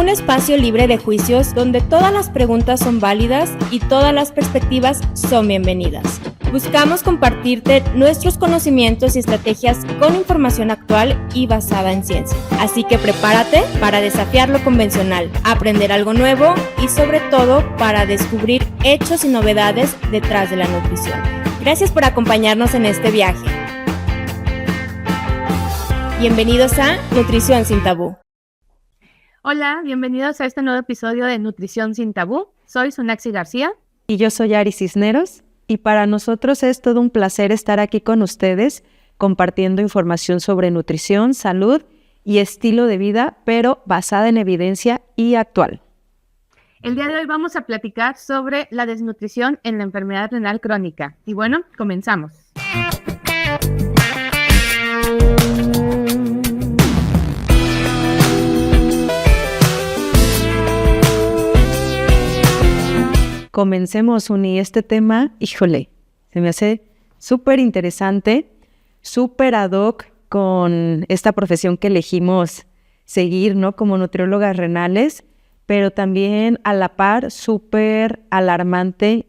un espacio libre de juicios donde todas las preguntas son válidas y todas las perspectivas son bienvenidas. Buscamos compartirte nuestros conocimientos y estrategias con información actual y basada en ciencia. Así que prepárate para desafiar lo convencional, aprender algo nuevo y sobre todo para descubrir hechos y novedades detrás de la nutrición. Gracias por acompañarnos en este viaje. Bienvenidos a Nutrición sin Tabú. Hola, bienvenidos a este nuevo episodio de Nutrición sin Tabú. Soy Sonaxi García. Y yo soy Ari Cisneros. Y para nosotros es todo un placer estar aquí con ustedes compartiendo información sobre nutrición, salud y estilo de vida, pero basada en evidencia y actual. El día de hoy vamos a platicar sobre la desnutrición en la enfermedad renal crónica. Y bueno, comenzamos. Comencemos, Uni, este tema, híjole, se me hace súper interesante, súper ad hoc con esta profesión que elegimos seguir, ¿no? Como nutriólogas renales, pero también a la par súper alarmante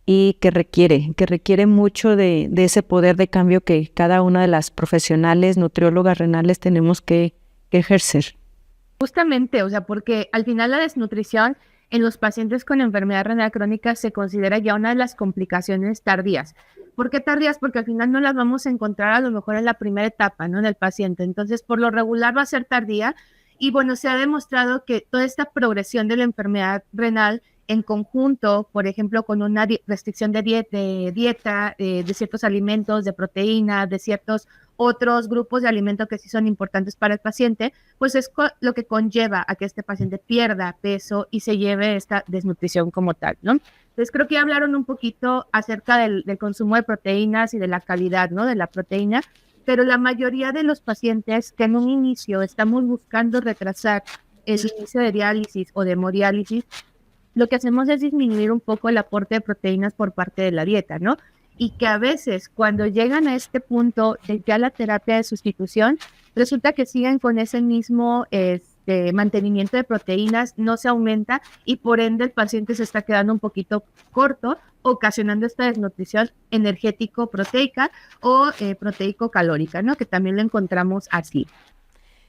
y que requiere mucho de ese poder de cambio que cada una de las profesionales nutriólogas renales tenemos que ejercer. Justamente, porque al final la desnutrición en los pacientes con enfermedad renal crónica se considera ya una de las complicaciones tardías. ¿Por qué tardías? Porque al final no las vamos a encontrar a lo mejor en la primera etapa, ¿no? Del paciente. Entonces, por lo regular va a ser tardía. Y bueno, se ha demostrado que toda esta progresión de la enfermedad renal en conjunto, por ejemplo, con una restricción de dieta, de ciertos alimentos, de proteínas, de ciertos otros grupos de alimentos que sí son importantes para el paciente, pues es lo que conlleva a que este paciente pierda peso y se lleve esta desnutrición como tal, ¿no? Entonces creo que ya hablaron un poquito acerca del consumo de proteínas y de la calidad, ¿no? De la proteína, pero la mayoría de los pacientes que en un inicio estamos buscando retrasar el inicio de diálisis o de hemodiálisis, lo que hacemos es disminuir un poco el aporte de proteínas por parte de la dieta, ¿no? Y que a veces cuando llegan a este punto de ya la terapia de sustitución, resulta que siguen con ese mismo mantenimiento de proteínas, no se aumenta y por ende el paciente se está quedando un poquito corto, ocasionando esta desnutrición energético-proteica o proteico-calórica, ¿no? Que también lo encontramos así.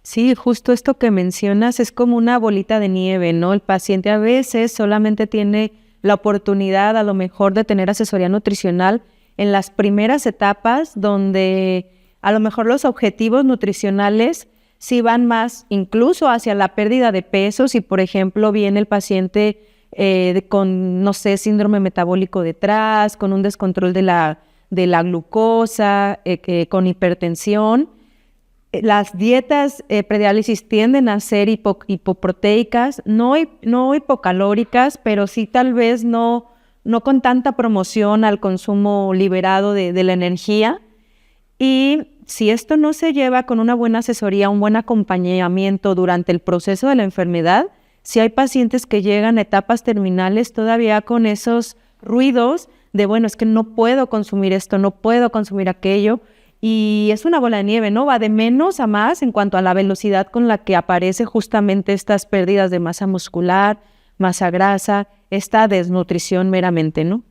Sí, justo esto que mencionas es como una bolita de nieve, ¿no? El paciente a veces solamente tiene la oportunidad a lo mejor de tener asesoría nutricional en las primeras etapas donde a lo mejor los objetivos nutricionales sí van más incluso hacia la pérdida de peso. Si por ejemplo viene el paciente con, no sé, síndrome metabólico detrás, con un descontrol de la glucosa, con hipertensión. Las dietas prediálisis tienden a ser hipoproteicas, no hipocalóricas, pero sí tal vez no con tanta promoción al consumo liberado de la energía. Y si esto no se lleva con una buena asesoría, un buen acompañamiento durante el proceso de la enfermedad, si hay pacientes que llegan a etapas terminales todavía con esos ruidos de, bueno, es que no puedo consumir esto, no puedo consumir aquello, y es una bola de nieve, ¿no? Va de menos a más en cuanto a la velocidad con la que aparece justamente estas pérdidas de masa muscular, masa grasa, esta desnutrición meramente, ¿no?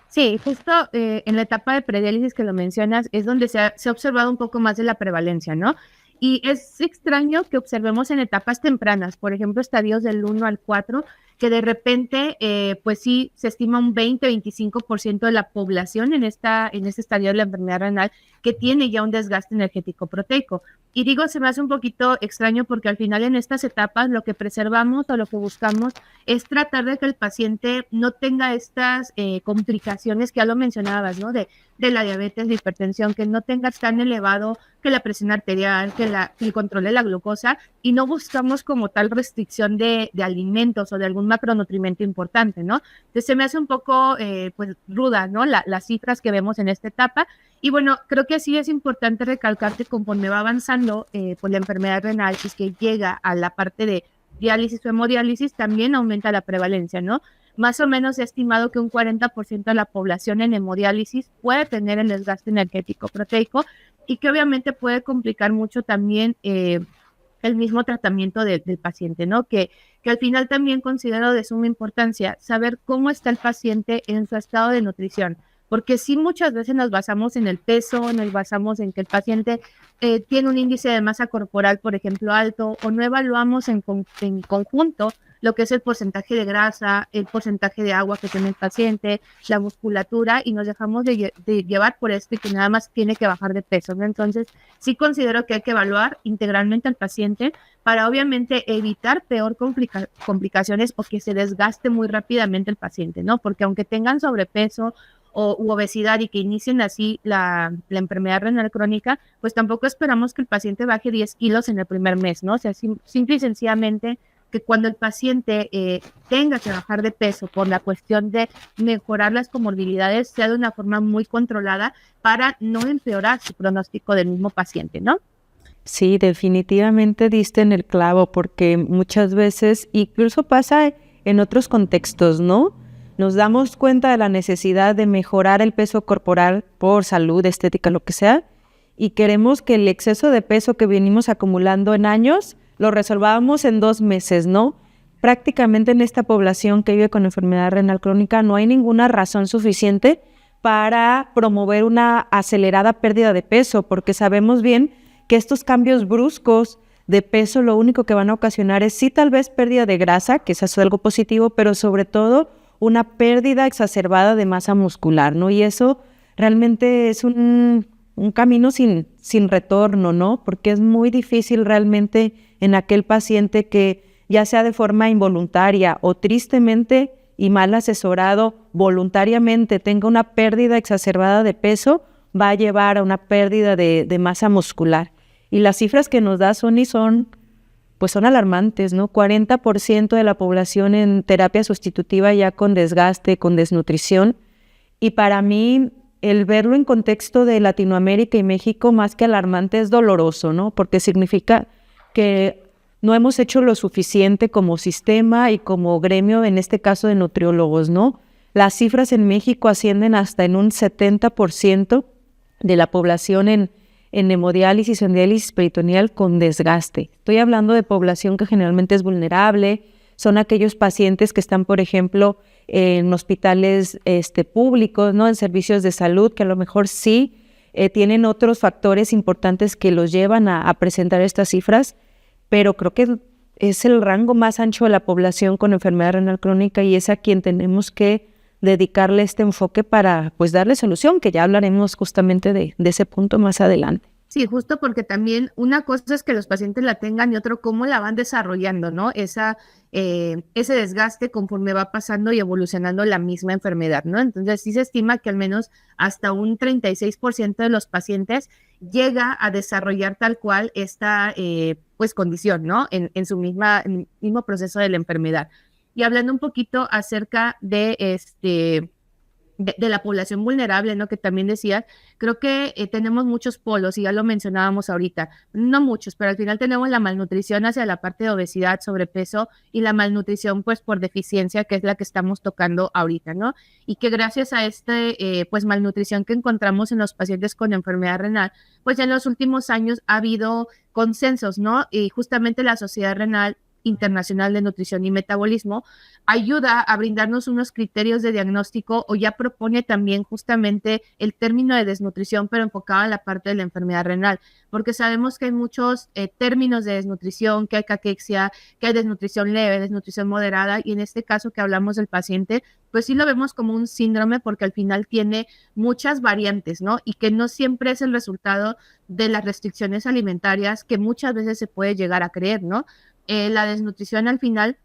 Sí, justo en la etapa de prediálisis que lo mencionas es donde se ha observado un poco más de la prevalencia, ¿no? Y es extraño que observemos en etapas tempranas, por ejemplo, estadios del 1 al 4, que de repente, pues sí, se estima un 20-25% de la población en este estadio de la enfermedad renal que tiene ya un desgaste energético proteico. Y digo, se me hace un poquito extraño porque al final en estas etapas lo que preservamos o lo que buscamos es tratar de que el paciente no tenga estas complicaciones que ya lo mencionabas, ¿no? De la diabetes, de hipertensión, que no tenga tan elevado que la presión arterial, que el control de la glucosa, y no buscamos como tal restricción de alimentos o de algún macronutrimento importante, ¿no? Entonces se me hace un poco pues ruda, ¿no? Las cifras que vemos en esta etapa. Y bueno, creo que sí es importante recalcar que conforme va avanzando pues la enfermedad renal y que llega a la parte de diálisis o hemodiálisis, también aumenta la prevalencia, ¿no? Más o menos se ha estimado que un 40% de la población en hemodiálisis puede tener el desgaste energético proteico y que obviamente puede complicar mucho también el mismo tratamiento del paciente, ¿no? Que que al final también considero de suma importancia saber cómo está el paciente en su estado de nutrición, porque sí muchas veces nos basamos en el peso, nos basamos en que el paciente tiene un índice de masa corporal, por ejemplo, alto, o no evaluamos en conjunto lo que es el porcentaje de grasa, el porcentaje de agua que tiene el paciente, la musculatura, y nos dejamos de llevar por esto y que nada más tiene que bajar de peso, ¿no? Entonces, sí considero que hay que evaluar integralmente al paciente para obviamente evitar peor complicaciones o que se desgaste muy rápidamente el paciente, ¿no? Porque aunque tengan sobrepeso u obesidad y que inicien así la enfermedad renal crónica, pues tampoco esperamos que el paciente baje 10 kilos en el primer mes, ¿no? O sea, simple y sencillamente que cuando el paciente tenga que bajar de peso por la cuestión de mejorar las comorbilidades, sea de una forma muy controlada para no empeorar su pronóstico del mismo paciente, ¿no? Sí, definitivamente diste en el clavo, porque muchas veces, incluso pasa en otros contextos, ¿no? Nos damos cuenta de la necesidad de mejorar el peso corporal por salud, estética, lo que sea, y queremos que el exceso de peso que venimos acumulando en años lo resolvamos en 2 meses, ¿no? Prácticamente en esta población que vive con enfermedad renal crónica no hay ninguna razón suficiente para promover una acelerada pérdida de peso, porque sabemos bien que estos cambios bruscos de peso lo único que van a ocasionar es sí tal vez pérdida de grasa, que eso es algo positivo, pero sobre todo una pérdida exacerbada de masa muscular, ¿no? Y eso realmente es un camino sin retorno, ¿no? Porque es muy difícil realmente en aquel paciente que ya sea de forma involuntaria o tristemente y mal asesorado, voluntariamente tenga una pérdida exacerbada de peso, va a llevar a una pérdida de masa muscular. Y las cifras que nos da Sony son alarmantes, ¿no? 40% de la población en terapia sustitutiva ya con desgaste, con desnutrición. Y para mí, el verlo en contexto de Latinoamérica y México, más que alarmante, es doloroso, ¿no? Porque significa que no hemos hecho lo suficiente como sistema y como gremio, en este caso de nutriólogos, ¿no? Las cifras en México ascienden hasta en un 70% de la población en hemodiálisis o en diálisis peritoneal con desgaste. Estoy hablando de población que generalmente es vulnerable, son aquellos pacientes que están, por ejemplo, en hospitales públicos, ¿no? En servicios de salud, que a lo mejor sí tienen otros factores importantes que los llevan a presentar estas cifras, pero creo que es el rango más ancho de la población con enfermedad renal crónica y es a quien tenemos que dedicarle este enfoque para darle solución, que ya hablaremos justamente de ese punto más adelante. Sí, justo porque también una cosa es que los pacientes la tengan y otro cómo la van desarrollando, ¿no? Ese desgaste conforme va pasando y evolucionando la misma enfermedad, ¿no? Entonces sí se estima que al menos hasta un 36% de los pacientes llega a desarrollar tal cual esta condición, ¿no? En su mismo proceso de la enfermedad. Y hablando un poquito acerca de la población vulnerable, ¿no? Que también decías, creo que tenemos muchos polos y ya lo mencionábamos ahorita, no muchos, pero al final tenemos la malnutrición hacia la parte de obesidad, sobrepeso y la malnutrición pues por deficiencia, que es la que estamos tocando ahorita, ¿no? Y que gracias a malnutrición que encontramos en los pacientes con enfermedad renal, pues ya en los últimos años ha habido consensos, ¿no? Y justamente la Sociedad Renal Internacional de Nutrición y Metabolismo ayuda a brindarnos unos criterios de diagnóstico o ya propone también justamente el término de desnutrición, pero enfocado a la parte de la enfermedad renal, porque sabemos que hay muchos términos de desnutrición, que hay caquexia, que hay desnutrición leve, desnutrición moderada, y en este caso que hablamos del paciente, pues sí lo vemos como un síndrome porque al final tiene muchas variantes, ¿no? Y que no siempre es el resultado de las restricciones alimentarias que muchas veces se puede llegar a creer, ¿no? La desnutrición al final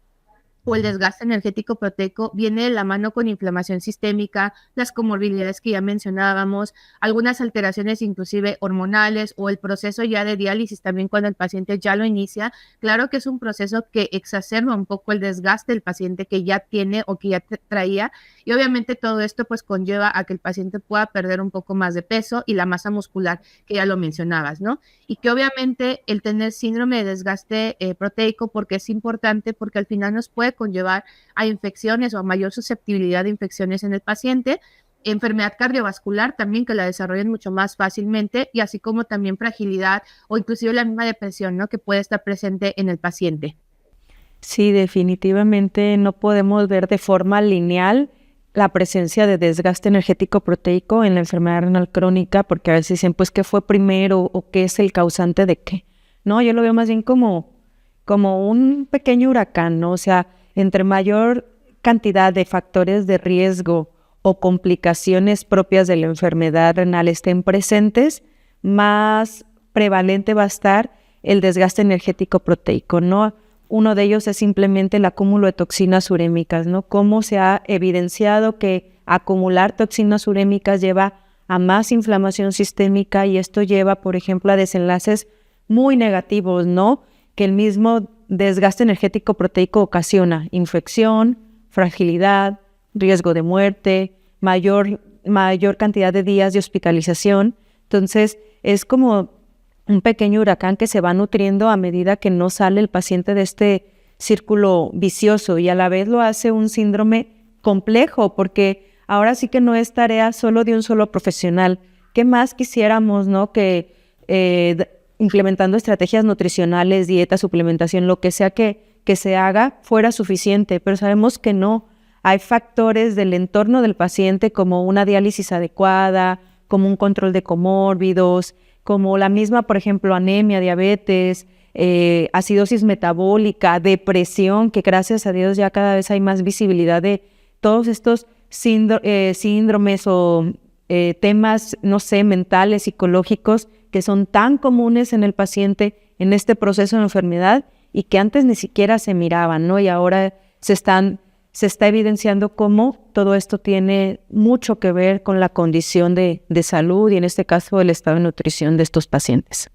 o el desgaste energético proteico viene de la mano con inflamación sistémica, las comorbilidades que ya mencionábamos, algunas alteraciones inclusive hormonales o el proceso ya de diálisis también cuando el paciente ya lo inicia. Claro que es un proceso que exacerba un poco el desgaste del paciente que ya tiene o que ya traía, y obviamente todo esto pues conlleva a que el paciente pueda perder un poco más de peso y la masa muscular que ya lo mencionabas, ¿no? Y que obviamente el tener síndrome de desgaste proteico, porque es importante, porque al final nos puede conllevar a infecciones o a mayor susceptibilidad de infecciones en el paciente, enfermedad cardiovascular también que la desarrollen mucho más fácilmente, y así como también fragilidad o inclusive la misma depresión, ¿no? Que puede estar presente en el paciente. Sí, definitivamente no podemos ver de forma lineal la presencia de desgaste energético proteico en la enfermedad renal crónica, porque a veces dicen, pues, ¿qué fue primero o qué es el causante de qué? No, yo lo veo más bien como un pequeño huracán, ¿no? O sea, entre mayor cantidad de factores de riesgo o complicaciones propias de la enfermedad renal estén presentes, más prevalente va a estar el desgaste energético proteico, ¿no? Uno de ellos es simplemente el acúmulo de toxinas urémicas, ¿no? Cómo se ha evidenciado que acumular toxinas urémicas lleva a más inflamación sistémica y esto lleva, por ejemplo, a desenlaces muy negativos, ¿no? Que el mismo desgaste energético proteico ocasiona infección, fragilidad, riesgo de muerte, mayor cantidad de días de hospitalización. Entonces, es como un pequeño huracán que se va nutriendo a medida que no sale el paciente de este círculo vicioso y a la vez lo hace un síndrome complejo porque ahora sí que no es tarea solo de un solo profesional. ¿Qué más quisiéramos, no? Que implementando estrategias nutricionales, dieta, suplementación, lo que sea que se haga fuera suficiente, pero sabemos que no. Hay factores del entorno del paciente como una diálisis adecuada, como un control de comórbidos, como la misma, por ejemplo, anemia, diabetes, acidosis metabólica, depresión, que gracias a Dios ya cada vez hay más visibilidad de todos estos síndromes o temas, no sé, mentales, psicológicos, que son tan comunes en el paciente en este proceso de enfermedad y que antes ni siquiera se miraban, ¿no? Y ahora se está evidenciando cómo todo esto tiene mucho que ver con la condición de salud y en este caso el estado de nutrición de estos pacientes.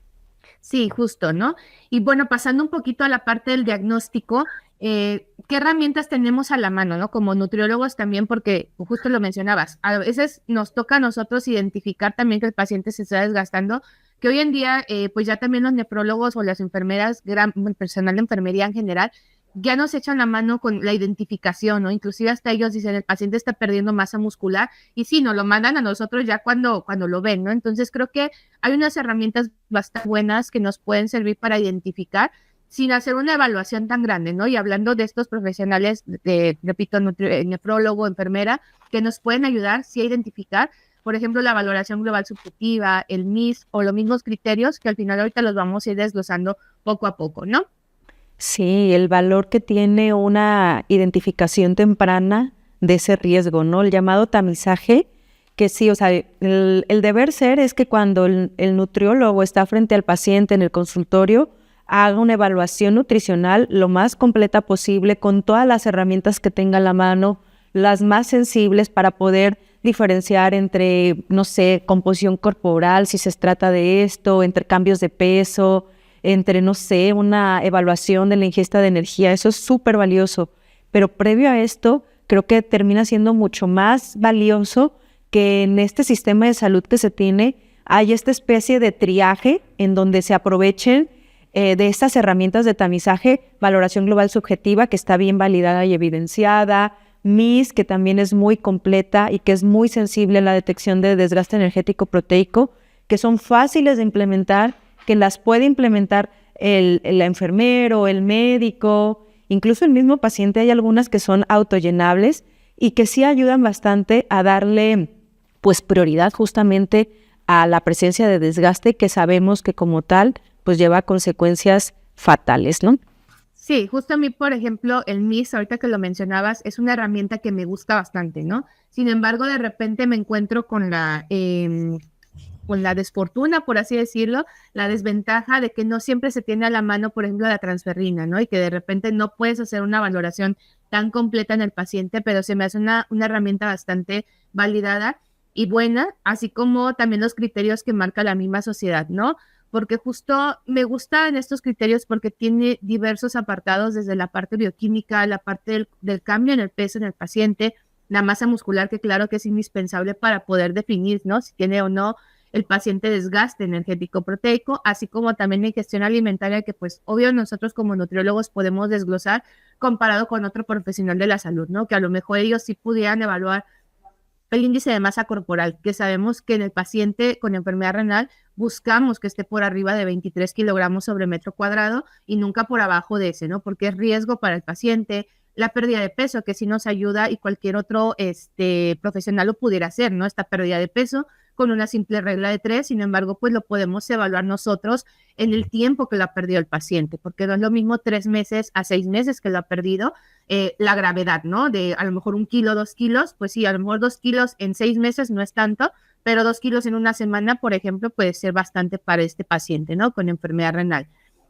Sí, justo, ¿no? Y bueno, pasando un poquito a la parte del diagnóstico, ¿qué herramientas tenemos a la mano, ¿no? Como nutriólogos también, porque justo lo mencionabas, a veces nos toca a nosotros identificar también que el paciente se está desgastando, que hoy en día, pues ya también los nefrólogos o las enfermeras, el personal de enfermería en general, ya nos echan la mano con la identificación, ¿no? Inclusive hasta ellos dicen, el paciente está perdiendo masa muscular, y sí, nos lo mandan a nosotros ya cuando lo ven, ¿no? Entonces creo que hay unas herramientas bastante buenas que nos pueden servir para identificar sin hacer una evaluación tan grande, ¿no? Y hablando de estos profesionales, repito, nefrólogo, enfermera, que nos pueden ayudar, sí, a identificar, por ejemplo, la valoración global subjetiva, el MIS o los mismos criterios que al final ahorita los vamos a ir desglosando poco a poco, ¿no? Sí, el valor que tiene una identificación temprana de ese riesgo, ¿no? El llamado tamizaje, que sí, o sea, el deber ser es que cuando el nutriólogo está frente al paciente en el consultorio, haga una evaluación nutricional lo más completa posible con todas las herramientas que tenga a la mano, las más sensibles para poder diferenciar entre, no sé, composición corporal, si se trata de esto, entre cambios de peso, entre, no sé, una evaluación de la ingesta de energía. Eso es súper valioso. Pero previo a esto, creo que termina siendo mucho más valioso que en este sistema de salud que se tiene hay esta especie de triaje en donde se aprovechen de estas herramientas de tamizaje, valoración global subjetiva, que está bien validada y evidenciada, MIS, que también es muy completa y que es muy sensible a la detección de desgaste energético proteico, que son fáciles de implementar, que las puede implementar el enfermero, el médico, incluso el mismo paciente. Hay algunas que son autollenables y que sí ayudan bastante a darle pues prioridad justamente a la presencia de desgaste que sabemos que como tal pues lleva consecuencias fatales, ¿no? Sí, justo a mí, por ejemplo, el MIS, ahorita que lo mencionabas, es una herramienta que me gusta bastante, ¿no? Sin embargo, de repente me encuentro con la desfortuna, por así decirlo, la desventaja de que no siempre se tiene a la mano, por ejemplo, la transferrina, ¿no? Y que de repente no puedes hacer una valoración tan completa en el paciente, pero se me hace una herramienta bastante validada y buena, así como también los criterios que marca la misma sociedad, ¿no? Porque justo me gustan estos criterios porque tiene diversos apartados, desde la parte bioquímica, la parte del cambio en el peso en el paciente, la masa muscular, que claro que es indispensable para poder definir, ¿no? Si tiene o no el paciente desgaste energético proteico, así como también la ingestión alimentaria, que pues obvio nosotros como nutriólogos podemos desglosar comparado con otro profesional de la salud, ¿no? Que a lo mejor ellos sí pudieran evaluar el índice de masa corporal, que sabemos que en el paciente con enfermedad renal buscamos que esté por arriba de 23 kilogramos sobre metro cuadrado y nunca por abajo de ese, ¿no? Porque es riesgo para el paciente. La pérdida de peso, que sí nos ayuda y cualquier otro profesional lo pudiera hacer, ¿no? Esta pérdida de peso con una simple regla de 3, sin embargo, pues lo podemos evaluar nosotros en el tiempo que lo ha perdido el paciente, porque no es lo mismo 3 meses a 6 meses que lo ha perdido, la gravedad, ¿no? De a lo mejor 1 kilo, 2 kilos, pues sí, a lo mejor 2 kilos en 6 meses no es tanto, pero 2 kilos en una semana, por ejemplo, puede ser bastante para este paciente, ¿no? Con enfermedad renal.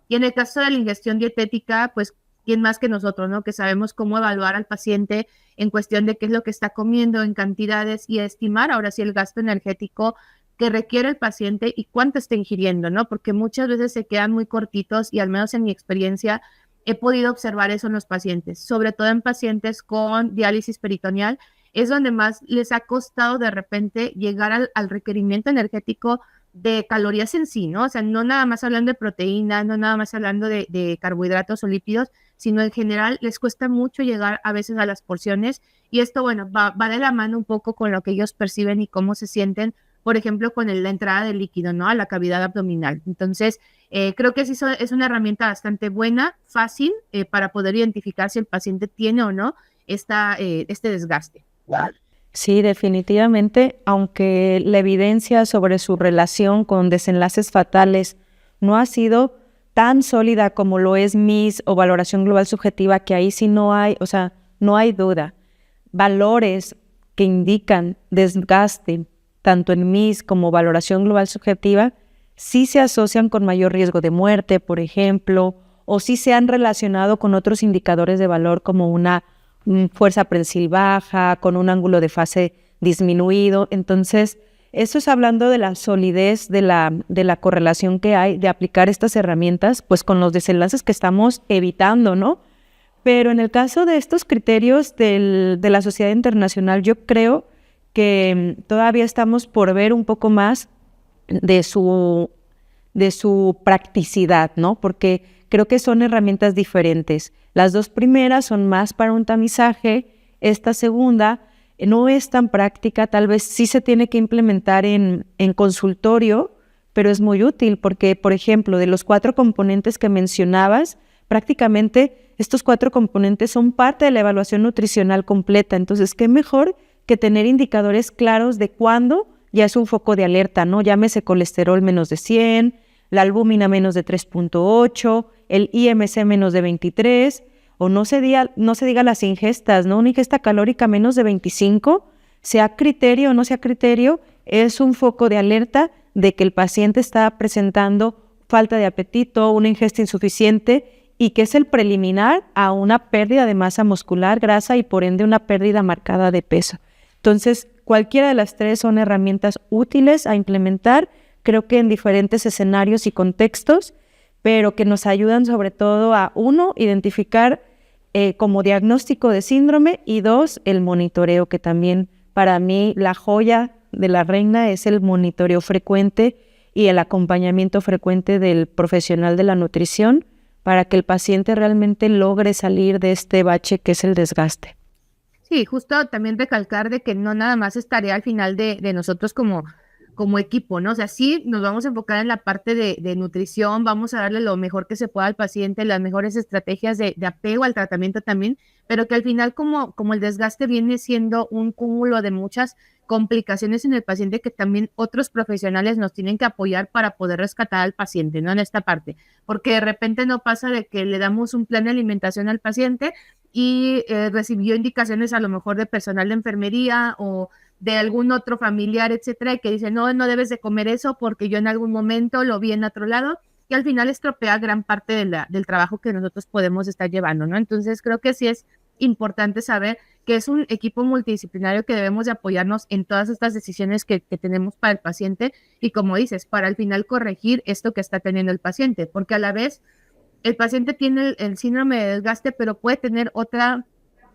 Y en el caso de la ingestión dietética, pues, ¿quién más que nosotros, ¿no? Que sabemos cómo evaluar al paciente en cuestión de qué es lo que está comiendo en cantidades y estimar ahora sí el gasto energético que requiere el paciente y cuánto está ingiriendo, ¿no? Porque muchas veces se quedan muy cortitos y al menos en mi experiencia he podido observar eso en los pacientes, sobre todo en pacientes con diálisis peritoneal, es donde más les ha costado de repente llegar al requerimiento energético de calorías en sí, ¿no? O sea, no nada más hablando de proteínas, no nada más hablando de carbohidratos o lípidos, sino en general les cuesta mucho llegar a veces a las porciones y esto, bueno, va de la mano un poco con lo que ellos perciben y cómo se sienten, por ejemplo, con la entrada del líquido, ¿no? A la cavidad abdominal. Entonces, creo que sí es una herramienta bastante buena, fácil, para poder identificar si el paciente tiene o no este desgaste. Sí, definitivamente, aunque la evidencia sobre su relación con desenlaces fatales no ha sido tan sólida como lo es MIS o valoración global subjetiva, que ahí sí no hay, o sea, no hay duda. Valores que indican desgaste, tanto en MIS como valoración global subjetiva, sí se asocian con mayor riesgo de muerte, por ejemplo, o sí se han relacionado con otros indicadores de valor como una fuerza prensil baja, con un ángulo de fase disminuido. Entonces, eso es hablando de la solidez de la correlación que hay de aplicar estas herramientas, pues con los desenlaces que estamos evitando, ¿no? Pero en el caso de estos criterios de la Sociedad Internacional, yo creo que todavía estamos por ver un poco más de su practicidad, ¿no? Porque creo que son herramientas diferentes. Las dos primeras son más para un tamizaje, esta segunda no es tan práctica, tal vez sí se tiene que implementar en consultorio, pero es muy útil porque, por ejemplo, de los 4 componentes que mencionabas, prácticamente estos 4 componentes son parte de la evaluación nutricional completa. Entonces, ¿qué mejor que tener indicadores claros de cuándo ya es un foco de alerta, ¿no? Llámese colesterol menos de 100, la albúmina menos de 3.8, el IMC menos de 23, o no se diga las ingestas, ¿no? Una ingesta calórica menos de 25, sea criterio o no sea criterio, es un foco de alerta de que el paciente está presentando falta de apetito, una ingesta insuficiente y que es el preliminar a una pérdida de masa muscular, grasa y por ende una pérdida marcada de peso. Entonces, cualquiera de las 3 son herramientas útiles a implementar, creo que en diferentes escenarios y contextos, pero que nos ayudan sobre todo a, 1, identificar como diagnóstico de síndrome y 2, el monitoreo, que también para mí la joya de la reina es el monitoreo frecuente y el acompañamiento frecuente del profesional de la nutrición para que el paciente realmente logre salir de este bache que es el desgaste. Sí, justo también recalcar de que no nada más es tarea al final de nosotros como equipo, ¿no? O sea, sí nos vamos a enfocar en la parte de nutrición, vamos a darle lo mejor que se pueda al paciente, las mejores estrategias de apego al tratamiento también, pero que al final como el desgaste viene siendo un cúmulo de muchas complicaciones en el paciente que también otros profesionales nos tienen que apoyar para poder rescatar al paciente, ¿no? En esta parte, porque de repente no pasa de que le damos un plan de alimentación al paciente y recibió indicaciones a lo mejor de personal de enfermería o de algún otro familiar, etcétera, que dice, no debes de comer eso porque yo en algún momento lo vi en otro lado, y al final estropea gran parte del trabajo que nosotros podemos estar llevando, ¿no? Entonces creo que sí es importante saber que es un equipo multidisciplinario que debemos de apoyarnos en todas estas decisiones que tenemos para el paciente y, como dices, para al final corregir esto que está teniendo el paciente, porque a la vez el paciente tiene el síndrome de desgaste, pero puede tener otra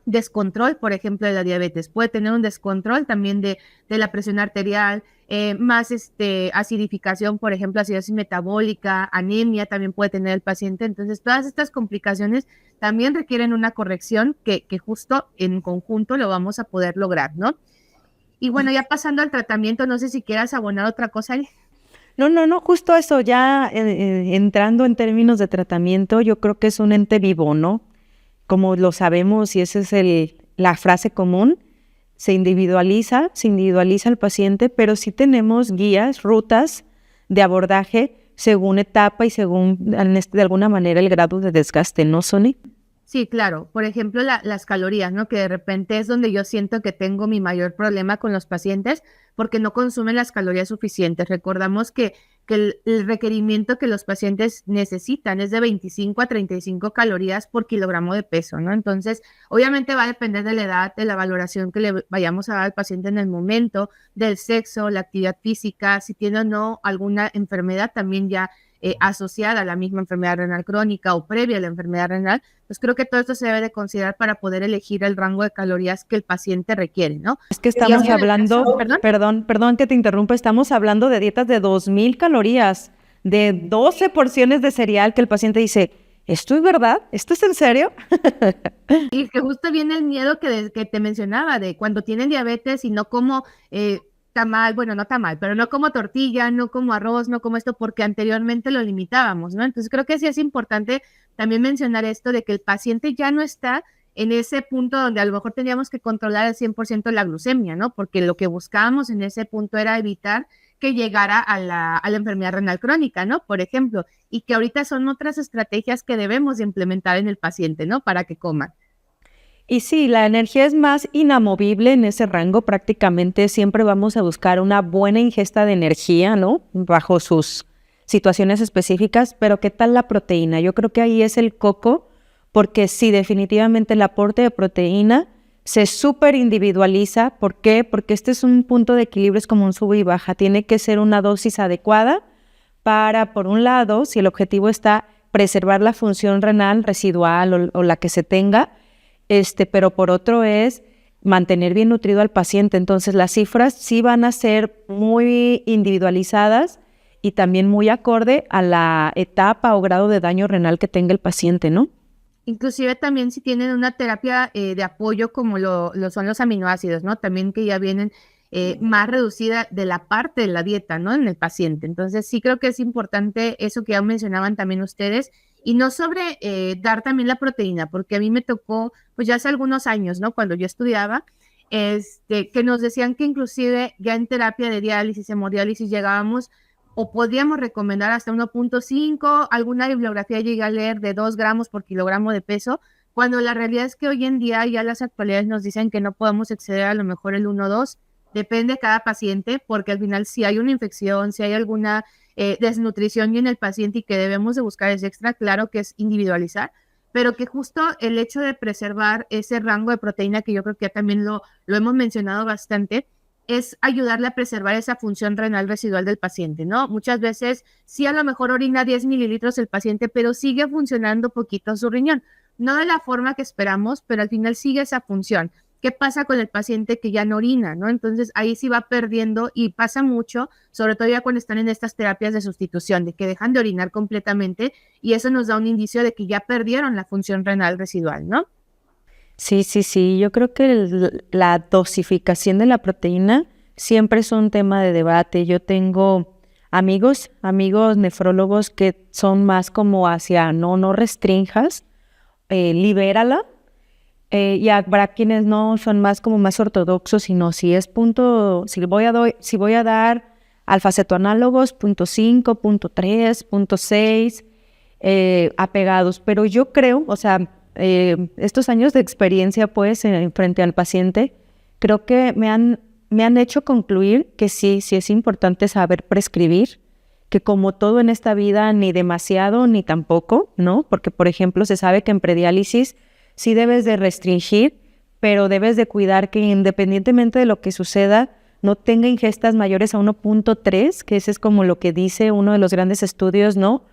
descontrol, por ejemplo, de la diabetes, puede tener un descontrol también de la presión arterial, más acidificación, por ejemplo, acidosis metabólica, anemia también puede tener el paciente. Entonces, todas estas complicaciones también requieren una corrección que justo en conjunto lo vamos a poder lograr, ¿no? Y bueno, ya pasando al tratamiento, no sé si quieras abonar otra cosa. No, justo eso, ya entrando en términos de tratamiento, yo creo que es un ente vivo, ¿no? Como lo sabemos, y esa es la frase común, se individualiza el paciente, pero sí tenemos guías, rutas de abordaje según etapa y según, de alguna manera, el grado de desgaste, ¿no, Sony? Sí, claro. Por ejemplo, las calorías, ¿no? Que de repente es donde yo siento que tengo mi mayor problema con los pacientes porque no consumen las calorías suficientes. Recordamos que el requerimiento que los pacientes necesitan es de 25 a 35 calorías por kilogramo de peso, ¿no? Entonces, obviamente va a depender de la edad, de la valoración que le vayamos a dar al paciente en el momento, del sexo, la actividad física, si tiene o no alguna enfermedad también ya asociada a la misma enfermedad renal crónica o previa a la enfermedad renal, pues creo que todo esto se debe de considerar para poder elegir el rango de calorías que el paciente requiere, ¿no? Es que estamos hablando, perdón que te interrumpa, estamos hablando de dietas de 2,000 calorías, de 12 porciones de cereal que el paciente dice, ¿esto es verdad? ¿Esto es en serio? Y que justo viene el miedo que te mencionaba, de cuando tienen diabetes y no como tamal, bueno, no tamal, pero no como tortilla, no como arroz, no como esto, porque anteriormente lo limitábamos, ¿no? Entonces creo que sí es importante también mencionar esto de que el paciente ya no está en ese punto donde a lo mejor teníamos que controlar al 100% la glucemia, ¿no? Porque lo que buscábamos en ese punto era evitar que llegara a la enfermedad renal crónica, ¿no? Por ejemplo, y que ahorita son otras estrategias que debemos de implementar en el paciente, ¿no? Para que coma. Y sí, la energía es más inamovible en ese rango, prácticamente siempre vamos a buscar una buena ingesta de energía, ¿no? Bajo sus situaciones específicas, pero ¿qué tal la proteína? Yo creo que ahí es el coco, porque sí, definitivamente el aporte de proteína se súper individualiza. ¿Por qué? Porque este es un punto de equilibrio, es como un sube y baja, tiene que ser una dosis adecuada para, por un lado, si el objetivo está preservar la función renal residual o la que se tenga, pero por otro es mantener bien nutrido al paciente. Entonces las cifras sí van a ser muy individualizadas y también muy acorde a la etapa o grado de daño renal que tenga el paciente, ¿no? Inclusive también si tienen una terapia de apoyo como lo son los aminoácidos, ¿no? También que ya vienen más reducida de la parte de la dieta, ¿no? En el paciente. Entonces sí creo que es importante eso que ya mencionaban también ustedes, y no sobre dar también la proteína, porque a mí me tocó, pues ya hace algunos años, ¿no? Cuando yo estudiaba, que nos decían que inclusive ya en terapia de diálisis, hemodiálisis, llegábamos o podíamos recomendar hasta 1.5, alguna bibliografía llegué a leer de 2 gramos por kilogramo de peso, cuando la realidad es que hoy en día ya las actualidades nos dicen que no podemos exceder a lo mejor el 1.2, depende de cada paciente, porque al final si hay una infección, si hay alguna desnutrición en el paciente y que debemos de buscar ese extra, claro que es individualizar, pero que justo el hecho de preservar ese rango de proteína, que yo creo que ya también lo hemos mencionado bastante, es ayudarle a preservar esa función renal residual del paciente, ¿no? Muchas veces sí a lo mejor orina 10 mililitros el paciente, pero sigue funcionando poquito su riñón, no de la forma que esperamos, pero al final sigue esa función. ¿Qué pasa con el paciente que ya no orina, no? Entonces ahí sí va perdiendo y pasa mucho, sobre todo ya cuando están en estas terapias de sustitución, de que dejan de orinar completamente y eso nos da un indicio de que ya perdieron la función renal residual, ¿no? Sí. Yo creo que la dosificación de la proteína siempre es un tema de debate. Yo tengo amigos nefrólogos que son más como hacia no restrinjas, libérala. Y habrá quienes no son más ortodoxos, sino si voy a dar alfa-cetoanálogos 0.5, 0.3, 0.6 apegados. Pero yo creo, estos años de experiencia pues frente al paciente, creo que me han hecho concluir que sí es importante saber prescribir, que como todo en esta vida, ni demasiado ni tampoco, ¿no? Porque, por ejemplo, se sabe que en prediálisis sí debes de restringir, pero debes de cuidar que independientemente de lo que suceda, no tenga ingestas mayores a 1.3, que ese es como lo que dice uno de los grandes estudios, ¿no?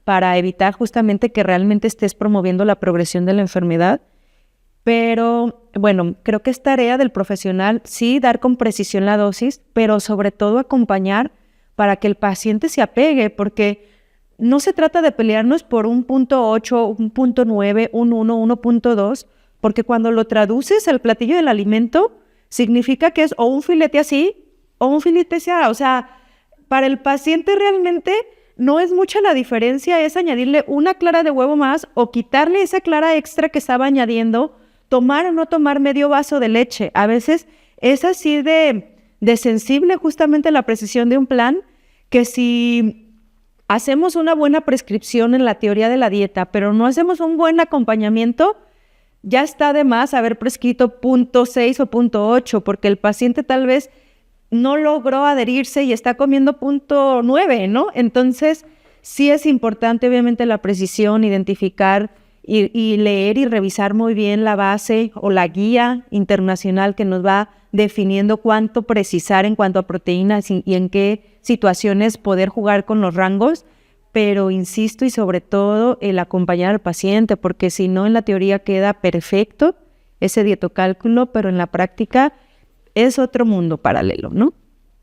Para evitar justamente que realmente estés promoviendo la progresión de la enfermedad. Pero, bueno, creo que es tarea del profesional, sí, dar con precisión la dosis, pero sobre todo acompañar para que el paciente se apegue, porque no se trata de pelearnos por 1.8, 1.9, 1.1, 1.2, porque cuando lo traduces al platillo del alimento, significa que es o un filete así o un filete así. O sea, para el paciente realmente no es mucha la diferencia, es añadirle una clara de huevo más o quitarle esa clara extra que estaba añadiendo, tomar o no tomar medio vaso de leche. A veces es así de sensible justamente la precisión de un plan, que si hacemos una buena prescripción en la teoría de la dieta, pero no hacemos un buen acompañamiento, ya está de más haber prescrito 0.6 o 0.8, porque el paciente tal vez no logró adherirse y está comiendo 0.9, ¿no? Entonces, sí es importante, obviamente, la precisión, identificar y leer y revisar muy bien la base o la guía internacional que nos va definiendo cuánto precisar en cuanto a proteínas y en qué situaciones poder jugar con los rangos, pero insisto y sobre todo el acompañar al paciente, porque si no en la teoría queda perfecto ese dietocálculo, pero en la práctica es otro mundo paralelo, ¿no?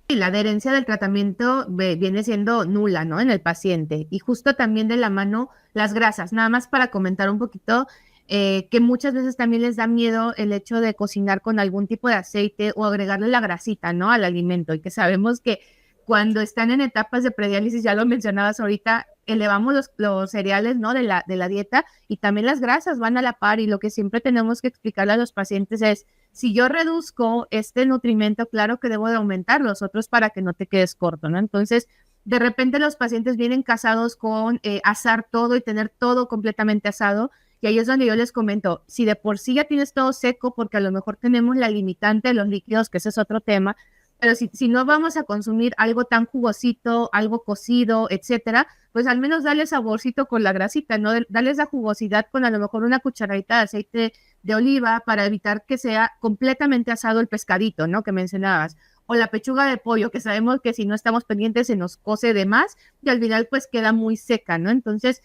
Y la adherencia del tratamiento viene siendo nula, ¿no? En el paciente. Y justo también de la mano las grasas, nada más para comentar un poquito, que muchas veces también les da miedo el hecho de cocinar con algún tipo de aceite o agregarle la grasita, ¿no? Al alimento, y que sabemos que cuando están en etapas de prediálisis, ya lo mencionabas ahorita, elevamos los cereales, ¿no? De la dieta, y también las grasas van a la par, y lo que siempre tenemos que explicarle a los pacientes es, si yo reduzco este nutrimento, claro que debo de aumentar los otros para que no te quedes corto, ¿no? Entonces, de repente los pacientes vienen casados con asar todo y tener todo completamente asado, y ahí es donde yo les comento, si de por sí ya tienes todo seco, porque a lo mejor tenemos la limitante de los líquidos, que ese es otro tema, pero si no vamos a consumir algo tan jugosito, algo cocido, etcétera, pues al menos darle saborcito con la grasita, ¿no? Darle esa jugosidad con a lo mejor una cucharadita de aceite de oliva para evitar que sea completamente asado el pescadito, ¿no? Que mencionabas. O la pechuga de pollo, que sabemos que si no estamos pendientes se nos cose de más y al final pues queda muy seca, ¿no? Entonces,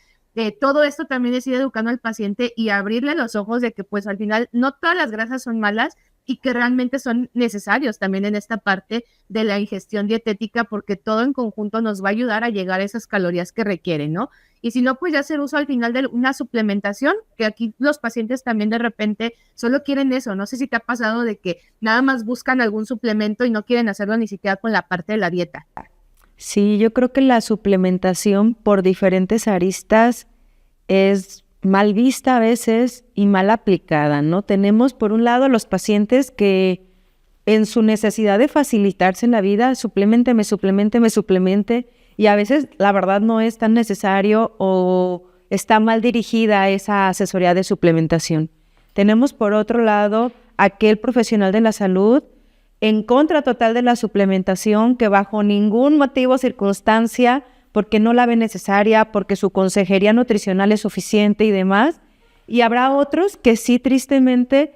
todo esto también es ir educando al paciente y abrirle los ojos de que pues al final no todas las grasas son malas y que realmente son necesarios también en esta parte de la ingestión dietética, porque todo en conjunto nos va a ayudar a llegar a esas calorías que requieren, ¿no? Y si no, pues ya hacer uso al final de una suplementación, que aquí los pacientes también de repente solo quieren eso. No sé si te ha pasado de que nada más buscan algún suplemento y no quieren hacerlo ni siquiera con la parte de la dieta. Sí, yo creo que la suplementación por diferentes aristas es mal vista a veces y mal aplicada, ¿no? Tenemos por un lado los pacientes que en su necesidad de facilitarse en la vida, suplemente, y a veces la verdad no es tan necesario o está mal dirigida esa asesoría de suplementación. Tenemos por otro lado aquel profesional de la salud en contra total de la suplementación, que bajo ningún motivo o circunstancia, porque no la ve necesaria, porque su consejería nutricional es suficiente y demás. Y habrá otros que sí tristemente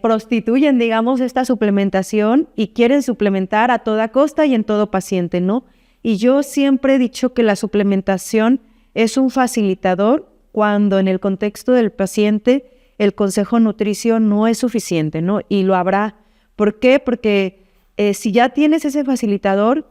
prostituyen, digamos, esta suplementación y quieren suplementar a toda costa y en todo paciente, ¿no? Y yo siempre he dicho que la suplementación es un facilitador cuando en el contexto del paciente el consejo nutricio no es suficiente, ¿no? Y lo habrá. ¿Por qué? Porque si ya tienes ese facilitador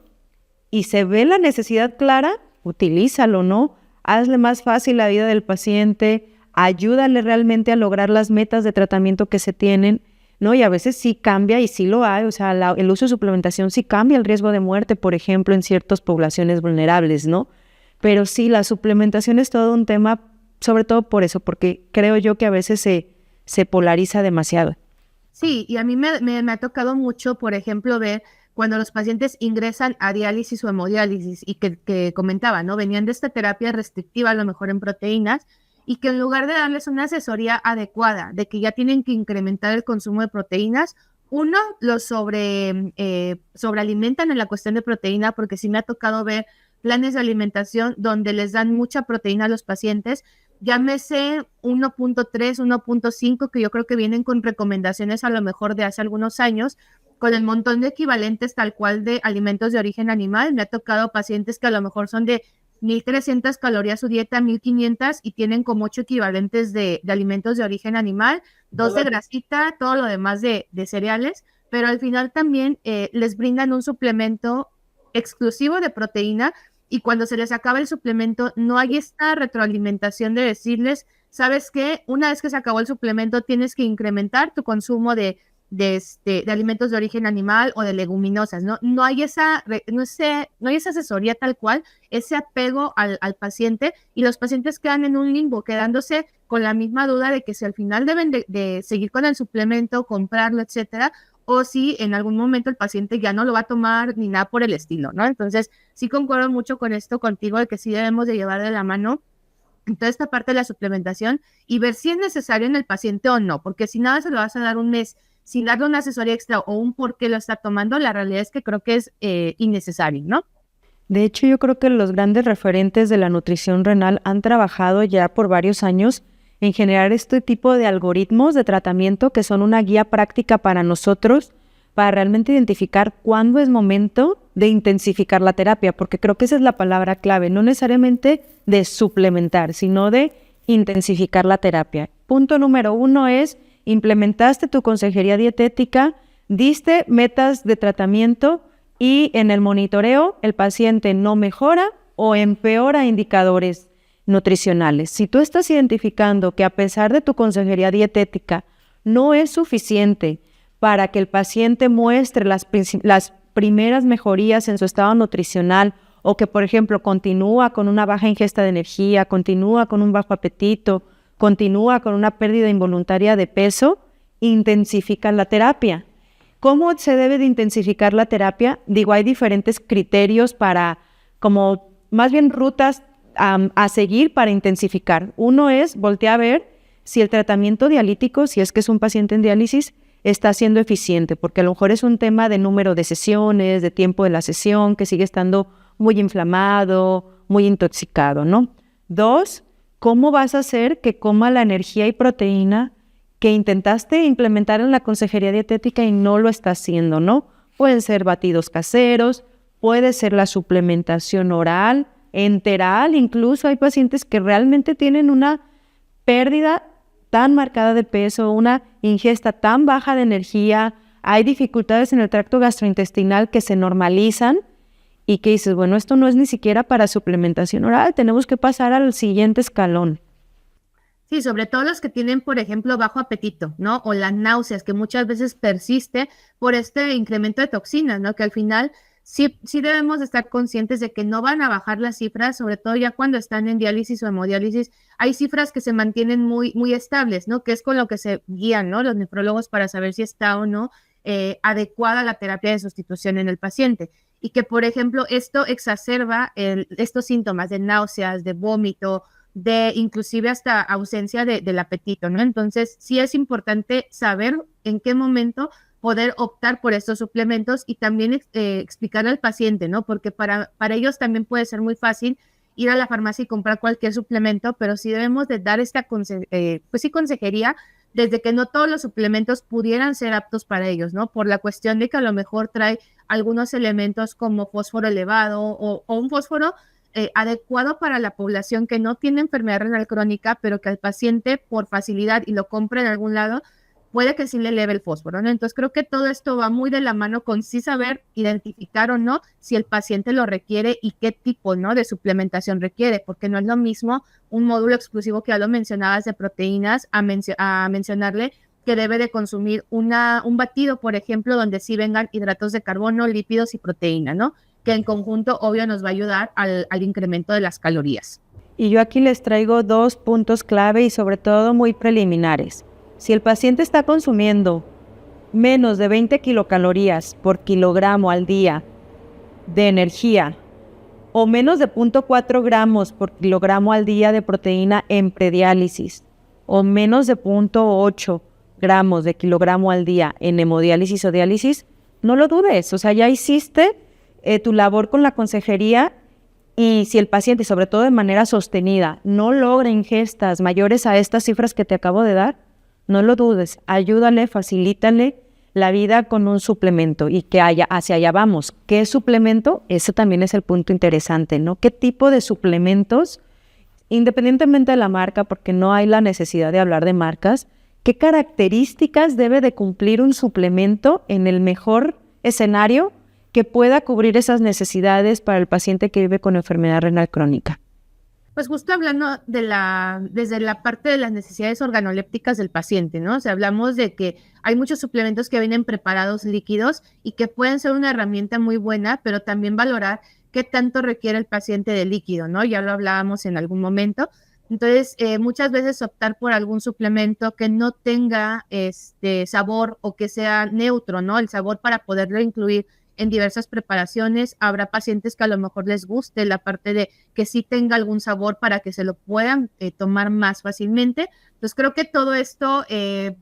y se ve la necesidad clara, utilízalo, ¿no? Hazle más fácil la vida del paciente, ayúdale realmente a lograr las metas de tratamiento que se tienen, ¿no? Y a veces sí cambia, y sí lo hay, o sea, el uso de suplementación sí cambia el riesgo de muerte, por ejemplo, en ciertas poblaciones vulnerables, ¿no? Pero sí, la suplementación es todo un tema, sobre todo por eso, porque creo yo que a veces se polariza demasiado. Sí, y a mí me ha tocado mucho, por ejemplo, ver cuando los pacientes ingresan a diálisis o hemodiálisis y que comentaba, ¿no? Venían de esta terapia restrictiva, a lo mejor en proteínas, y que en lugar de darles una asesoría adecuada, de que ya tienen que incrementar el consumo de proteínas, uno, los sobrealimentan en la cuestión de proteína, porque sí me ha tocado ver planes de alimentación donde les dan mucha proteína a los pacientes, llámese 1.3, 1.5, que yo creo que vienen con recomendaciones a lo mejor de hace algunos años, con el montón de equivalentes tal cual de alimentos de origen animal. Me ha tocado pacientes que a lo mejor son de 1.300 calorías su dieta, 1.500, y tienen como 8 equivalentes de alimentos de origen animal, 2 de grasita, todo lo demás de cereales, pero al final también les brindan un suplemento exclusivo de proteína, y cuando se les acaba el suplemento no hay esta retroalimentación de decirles, ¿sabes qué? Una vez que se acabó el suplemento tienes que incrementar tu consumo de de alimentos de origen animal o de leguminosas, ¿no? No hay esa asesoría tal cual, ese apego al paciente, y los pacientes quedan en un limbo, quedándose con la misma duda de que si al final deben de seguir con el suplemento, comprarlo, etcétera, o si en algún momento el paciente ya no lo va a tomar ni nada por el estilo, ¿no? Entonces, sí concuerdo mucho con esto contigo, de que sí debemos de llevar de la mano en toda esta parte de la suplementación y ver si es necesario en el paciente o no, porque si nada se lo vas a dar un mes sin darle una asesoría extra o un por qué lo está tomando, la realidad es que creo que es innecesario, ¿no? De hecho, yo creo que los grandes referentes de la nutrición renal han trabajado ya por varios años en generar este tipo de algoritmos de tratamiento que son una guía práctica para nosotros, para realmente identificar cuándo es momento de intensificar la terapia, porque creo que esa es la palabra clave, no necesariamente de suplementar, sino de intensificar la terapia. Punto número 1 es: implementaste tu consejería dietética, diste metas de tratamiento y en el monitoreo el paciente no mejora o empeora indicadores nutricionales. Si tú estás identificando que a pesar de tu consejería dietética no es suficiente para que el paciente muestre las primeras mejorías en su estado nutricional, o que, por ejemplo, continúa con una baja ingesta de energía, continúa con un bajo apetito, continúa con una pérdida involuntaria de peso, intensifica la terapia. ¿Cómo se debe de intensificar la terapia? Digo, hay diferentes criterios para, como más bien rutas a seguir para intensificar. Uno es voltear a ver si el tratamiento dialítico, si es que es un paciente en diálisis, está siendo eficiente, porque a lo mejor es un tema de número de sesiones, de tiempo de la sesión, que sigue estando muy inflamado, muy intoxicado, ¿no? 2, ¿cómo vas a hacer que coma la energía y proteína que intentaste implementar en la consejería dietética y no lo está haciendo, ¿no? Pueden ser batidos caseros, puede ser la suplementación oral, enteral, incluso hay pacientes que realmente tienen una pérdida tan marcada de peso, una ingesta tan baja de energía, hay dificultades en el tracto gastrointestinal que se normalizan y que dices, bueno, esto no es ni siquiera para suplementación oral, tenemos que pasar al siguiente escalón. Sí, sobre todo los que tienen, por ejemplo, bajo apetito, ¿no? O las náuseas, que muchas veces persiste por este incremento de toxinas, ¿no? Que al final sí debemos estar conscientes de que no van a bajar las cifras, sobre todo ya cuando están en diálisis o hemodiálisis. Hay cifras que se mantienen muy, muy estables, ¿no? Que es con lo que se guían, ¿no? Los nefrólogos para saber si está o no adecuada la terapia de sustitución en el paciente. Y que, por ejemplo, esto exacerba estos síntomas de náuseas, de vómito, de inclusive hasta ausencia del apetito, ¿no? Entonces, sí es importante saber en qué momento poder optar por estos suplementos y también explicar al paciente, ¿no? Porque para ellos también puede ser muy fácil ir a la farmacia y comprar cualquier suplemento, pero sí debemos de dar esta consejería, desde que no todos los suplementos pudieran ser aptos para ellos, ¿no? Por la cuestión de que a lo mejor trae algunos elementos como fósforo elevado o un fósforo adecuado para la población que no tiene enfermedad renal crónica, pero que al paciente por facilidad y lo compra en algún lado, puede que sí le eleve el fósforo, ¿no? Entonces creo que todo esto va muy de la mano con sí saber identificar o no si el paciente lo requiere y qué tipo, ¿no?, de suplementación requiere, porque no es lo mismo un módulo exclusivo que ya lo mencionabas de proteínas a mencionarle que debe de consumir un batido, por ejemplo, donde sí vengan hidratos de carbono, lípidos y proteína, ¿no? Que en conjunto, obvio, nos va a ayudar al incremento de las calorías. Y yo aquí les traigo 2 puntos clave y sobre todo muy preliminares. Si el paciente está consumiendo menos de 20 kilocalorías por kilogramo al día de energía o menos de 0.4 gramos por kilogramo al día de proteína en prediálisis o menos de 0.8 gramos de kilogramo al día en hemodiálisis o diálisis, no lo dudes. O sea, ya hiciste tu labor con la consejería, y si el paciente, sobre todo de manera sostenida, no logra ingestas mayores a estas cifras que te acabo de dar, no lo dudes, ayúdale, facilítale la vida con un suplemento y que hacia allá vamos. ¿Qué suplemento? Ese también es el punto interesante, ¿no? ¿Qué tipo de suplementos, independientemente de la marca, porque no hay la necesidad de hablar de marcas, qué características debe de cumplir un suplemento en el mejor escenario que pueda cubrir esas necesidades para el paciente que vive con enfermedad renal crónica? Pues justo hablando desde la parte de las necesidades organolépticas del paciente, ¿no? O sea, hablamos de que hay muchos suplementos que vienen preparados líquidos y que pueden ser una herramienta muy buena, pero también valorar qué tanto requiere el paciente de líquido, ¿no? Ya lo hablábamos en algún momento. Entonces, muchas veces optar por algún suplemento que no tenga sabor o que sea neutro, ¿no? El sabor para poderlo incluir en diversas preparaciones. Habrá pacientes que a lo mejor les guste la parte de que sí tenga algún sabor para que se lo puedan tomar más fácilmente. Entonces creo que todo esto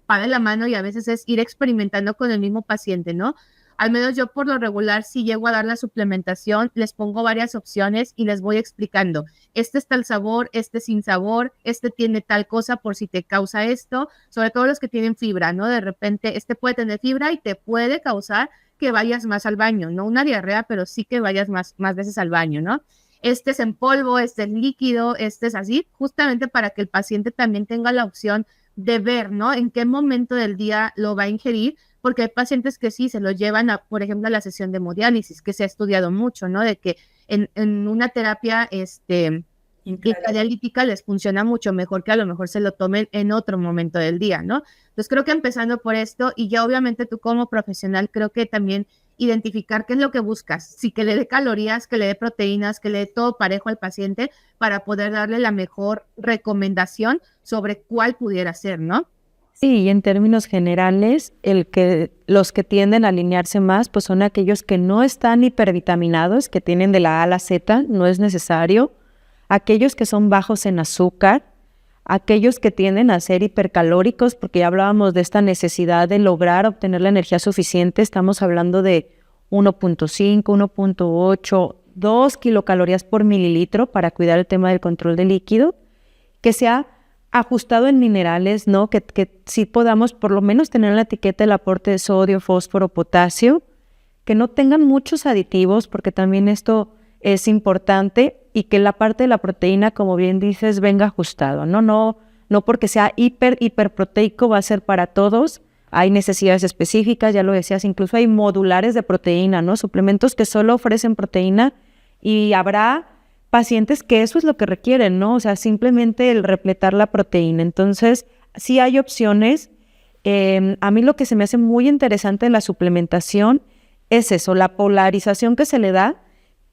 va de la mano y a veces es ir experimentando con el mismo paciente, ¿no? Al menos yo por lo regular, si llego a dar la suplementación, les pongo varias opciones y les voy explicando. Este está el sabor, este sin sabor, este tiene tal cosa por si te causa esto, sobre todo los que tienen fibra, ¿no? De repente, este puede tener fibra y te puede causar que vayas más al baño, no una diarrea, pero sí que vayas más veces al baño, ¿no? Este es en polvo, este es líquido, este es así, justamente para que el paciente también tenga la opción de ver, ¿no? En qué momento del día lo va a ingerir, porque hay pacientes que sí se lo llevan a, por ejemplo, a la sesión de hemodiálisis, que se ha estudiado mucho, ¿no? De que en una terapia dialítica les funciona mucho mejor que a lo mejor se lo tomen en otro momento del día, ¿no? Entonces creo que empezando por esto y ya obviamente tú como profesional creo que también identificar qué es lo que buscas, sí, que le dé calorías, que le dé proteínas, que le dé todo parejo al paciente para poder darle la mejor recomendación sobre cuál pudiera ser, ¿no? Sí, y en términos generales, los que tienden a alinearse más, pues son aquellos que no están hipervitaminados, que tienen de la A a la Z, no es necesario, aquellos que son bajos en azúcar, aquellos que tienden a ser hipercalóricos, porque ya hablábamos de esta necesidad de lograr obtener la energía suficiente, estamos hablando de 1.5, 1.8, 2 kilocalorías por mililitro para cuidar el tema del control de líquido, que sea ajustado en minerales, ¿no? Que sí podamos por lo menos tener en la etiqueta el aporte de sodio, fósforo, potasio, que no tengan muchos aditivos, porque también esto es importante, y que la parte de la proteína, como bien dices, venga ajustado, ¿no? No porque sea hiperproteico va a ser para todos. Hay necesidades específicas, ya lo decías, incluso hay modulares de proteína, ¿no? Suplementos que solo ofrecen proteína, y habrá pacientes que eso es lo que requieren, ¿no? O sea, simplemente el repletar la proteína. Entonces, sí hay opciones. A mí lo que se me hace muy interesante en la suplementación es eso, la polarización que se le da,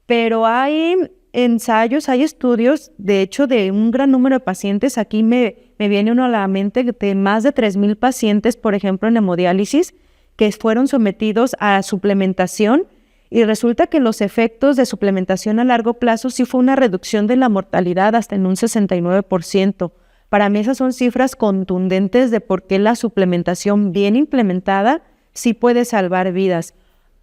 pero hay ensayos, hay estudios, de hecho, de un gran número de pacientes. Aquí me viene uno a la mente de más de 3,000 pacientes, por ejemplo, en hemodiálisis, que fueron sometidos a suplementación, y resulta que los efectos de suplementación a largo plazo sí fue una reducción de la mortalidad hasta en un 69%. Para mí esas son cifras contundentes de por qué la suplementación bien implementada sí puede salvar vidas.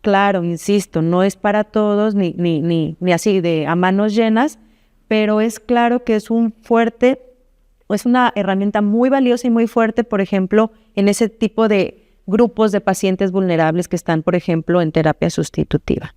Claro, insisto, no es para todos ni así de a manos llenas, pero es claro que es una herramienta muy valiosa y muy fuerte, por ejemplo, en ese tipo de grupos de pacientes vulnerables que están, por ejemplo, en terapia sustitutiva.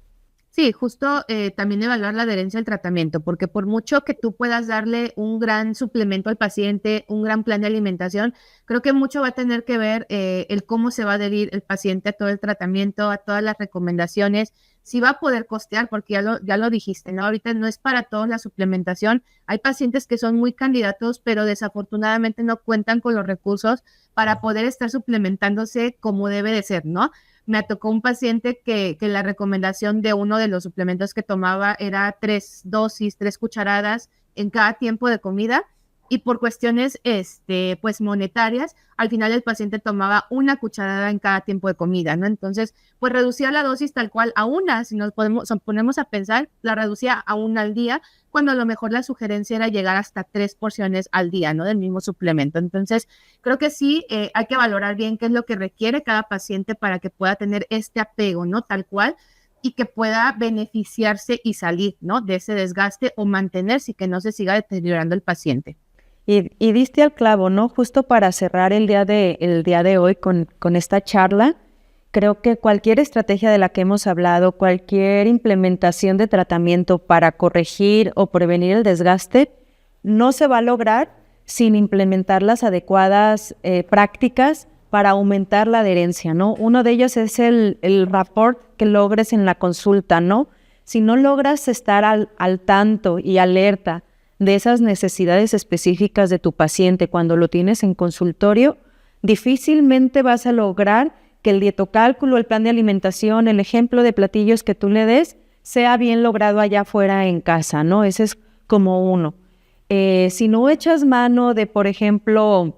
Sí, justo también evaluar la adherencia al tratamiento, porque por mucho que tú puedas darle un gran suplemento al paciente, un gran plan de alimentación, creo que mucho va a tener que ver el cómo se va a adherir el paciente a todo el tratamiento, a todas las recomendaciones, si va a poder costear, porque ya lo dijiste, ¿no? Ahorita no es para todos la suplementación. Hay pacientes que son muy candidatos, pero desafortunadamente no cuentan con los recursos para poder estar suplementándose como debe de ser, ¿no? Me tocó un paciente que la recomendación de uno de los suplementos que tomaba era 3 cucharadas en cada tiempo de comida, y por cuestiones pues monetarias, al final el paciente tomaba 1 cucharada en cada tiempo de comida, ¿no? Entonces, pues reducía la dosis tal cual a 1, si nos ponemos a pensar, la reducía a 1 al día, cuando a lo mejor la sugerencia era llegar hasta 3 porciones al día, ¿no? Del mismo suplemento. Entonces, creo que sí hay que valorar bien qué es lo que requiere cada paciente para que pueda tener este apego, ¿no? Tal cual, y que pueda beneficiarse y salir, ¿no? De ese desgaste o mantenerse y que no se siga deteriorando el paciente. Y diste al clavo, ¿no? Justo para cerrar el día de hoy con esta charla, creo que cualquier estrategia de la que hemos hablado, cualquier implementación de tratamiento para corregir o prevenir el desgaste, no se va a lograr sin implementar las adecuadas prácticas para aumentar la adherencia, ¿no? Uno de ellos es el rapport que logres en la consulta, ¿no? Si no logras estar al tanto y alerta de esas necesidades específicas de tu paciente cuando lo tienes en consultorio, difícilmente vas a lograr que el dietocálculo, el plan de alimentación, el ejemplo de platillos que tú le des, sea bien logrado allá afuera en casa, ¿no? Ese es como uno. Si no echas mano de, por ejemplo,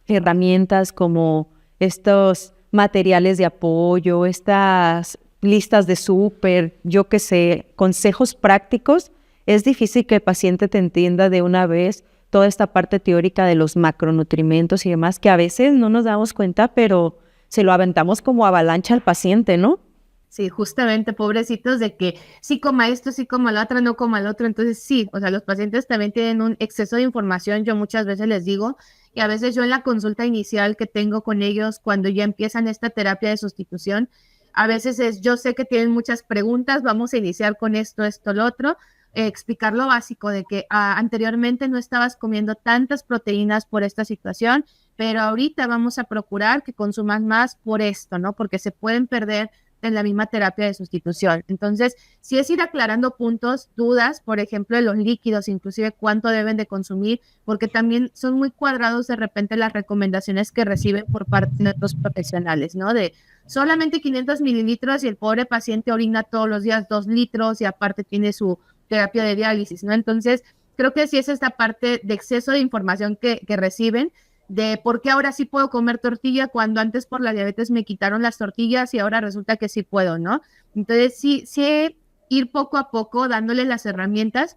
herramientas como estos materiales de apoyo, estas listas de súper, yo qué sé, consejos prácticos, es difícil que el paciente te entienda de una vez toda esta parte teórica de los macronutrientes y demás, que a veces no nos damos cuenta, pero se lo aventamos como avalancha al paciente, ¿no? Sí, justamente, pobrecitos de que sí coma esto, sí coma lo otro, no coma lo otro. Entonces sí, o sea, los pacientes también tienen un exceso de información, yo muchas veces les digo, y a veces yo en la consulta inicial que tengo con ellos, cuando ya empiezan esta terapia de sustitución, a veces yo sé que tienen muchas preguntas, vamos a iniciar con esto, lo otro, explicar lo básico de que anteriormente no estabas comiendo tantas proteínas por esta situación, pero ahorita vamos a procurar que consumas más por esto, ¿no? Porque se pueden perder en la misma terapia de sustitución. Entonces, sí es ir aclarando puntos, dudas, por ejemplo, de los líquidos, inclusive cuánto deben de consumir, porque también son muy cuadrados de repente las recomendaciones que reciben por parte de otros profesionales, ¿no? De solamente 500 mililitros y el pobre paciente orina todos los días 2 litros y aparte tiene su terapia de diálisis, ¿no? Entonces, creo que sí es esta parte de exceso de información que reciben, de por qué ahora sí puedo comer tortilla cuando antes por la diabetes me quitaron las tortillas y ahora resulta que sí puedo, ¿no? Entonces, sí ir poco a poco dándole las herramientas,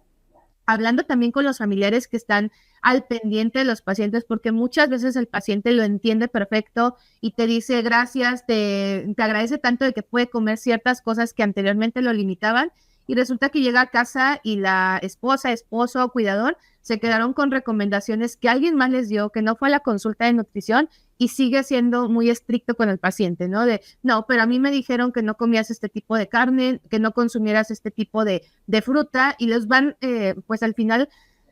hablando también con los familiares que están al pendiente de los pacientes, porque muchas veces el paciente lo entiende perfecto y te dice gracias, te agradece tanto de que puede comer ciertas cosas que anteriormente lo limitaban, y resulta que llega a casa y la esposa, esposo o cuidador se quedaron con recomendaciones que alguien más les dio, que no fue a la consulta de nutrición y sigue siendo muy estricto con el paciente, ¿no? No, pero a mí me dijeron que no comías este tipo de carne, que no consumieras este tipo de fruta y les van, pues al final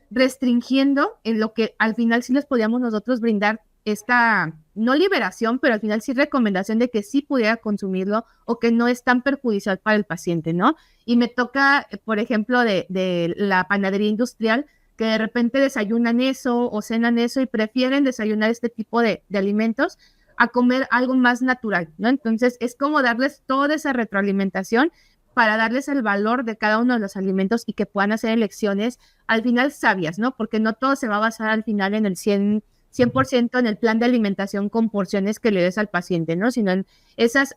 restringiendo en lo que al final sí les podíamos nosotros brindar esta, no liberación, pero al final sí recomendación de que sí pudiera consumirlo o que no es tan perjudicial para el paciente, ¿no? Y me toca, por ejemplo, de la panadería industrial, que de repente desayunan eso o cenan eso y prefieren desayunar este tipo de alimentos a comer algo más natural, ¿no? Entonces es como darles toda esa retroalimentación para darles el valor de cada uno de los alimentos y que puedan hacer elecciones al final sabias, ¿no? Porque no todo se va a basar al final en el 100% en el plan de alimentación con porciones que le des al paciente, ¿no? Sino en esas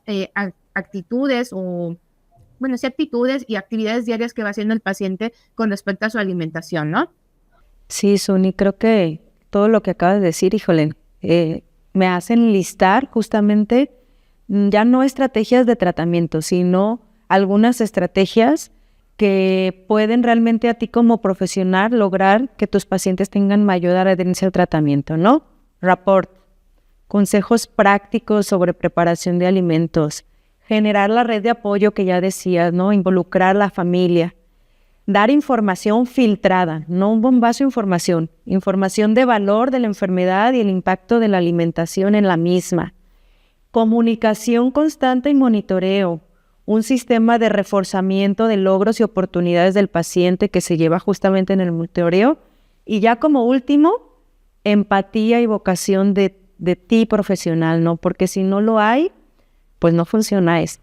actitudes o, bueno, sí, actitudes y actividades diarias que va haciendo el paciente con respecto a su alimentación, ¿no? Sí, Suni, creo que todo lo que acabas de decir, híjole, me hacen listar justamente ya no estrategias de tratamiento, sino algunas estrategias que pueden realmente a ti como profesional lograr que tus pacientes tengan mayor adherencia al tratamiento, ¿no? Rapport, consejos prácticos sobre preparación de alimentos, generar la red de apoyo que ya decías, ¿no? Involucrar a la familia, dar información filtrada, no un bombazo de información de valor de la enfermedad y el impacto de la alimentación en la misma, comunicación constante y monitoreo, un sistema de reforzamiento de logros y oportunidades del paciente que se lleva justamente en el monitoreo, y ya como último, empatía y vocación de ti profesional, ¿no? Porque si no lo hay, pues no funciona esto.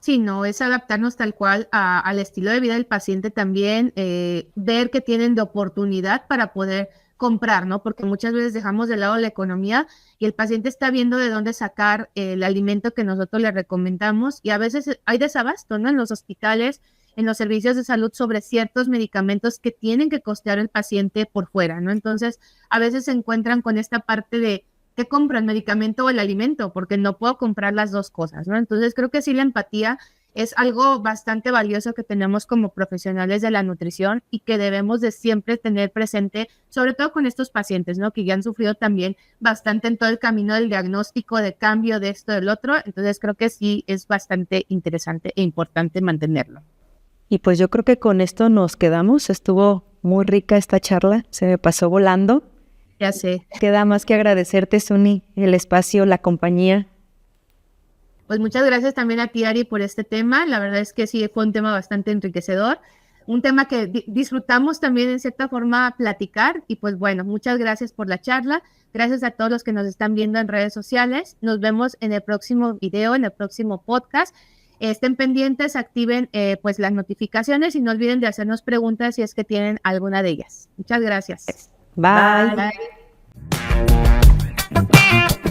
Sí, no, es adaptarnos tal cual al estilo de vida del paciente también, ver qué tienen de oportunidad para poder comprar, ¿no? Porque muchas veces dejamos de lado la economía y el paciente está viendo de dónde sacar el alimento que nosotros le recomendamos y a veces hay desabasto, ¿no? En los hospitales, en los servicios de salud sobre ciertos medicamentos que tienen que costear el paciente por fuera, ¿no? Entonces, a veces se encuentran con esta parte de ¿qué compro, el medicamento o el alimento? Porque no puedo comprar las dos cosas, ¿no? Entonces, creo que sí la empatía es algo bastante valioso que tenemos como profesionales de la nutrición y que debemos de siempre tener presente, sobre todo con estos pacientes, ¿no? Que ya han sufrido también bastante en todo el camino del diagnóstico, de cambio de esto, del otro. Entonces, creo que sí es bastante interesante e importante mantenerlo. Y pues yo creo que con esto nos quedamos. Estuvo muy rica esta charla, se me pasó volando. Ya sé. Queda más que agradecerte, Suni, el espacio, la compañía. Pues muchas gracias también a ti, Ari, por este tema. La verdad es que sí fue un tema bastante enriquecedor. un tema que disfrutamos también en cierta forma platicar. Y pues bueno, muchas gracias por la charla. Gracias a todos los que nos están viendo en redes sociales. Nos vemos en el próximo video, en el próximo podcast. Estén pendientes, activen pues las notificaciones y no olviden de hacernos preguntas si es que tienen alguna de ellas. Muchas gracias. Bye. Bye.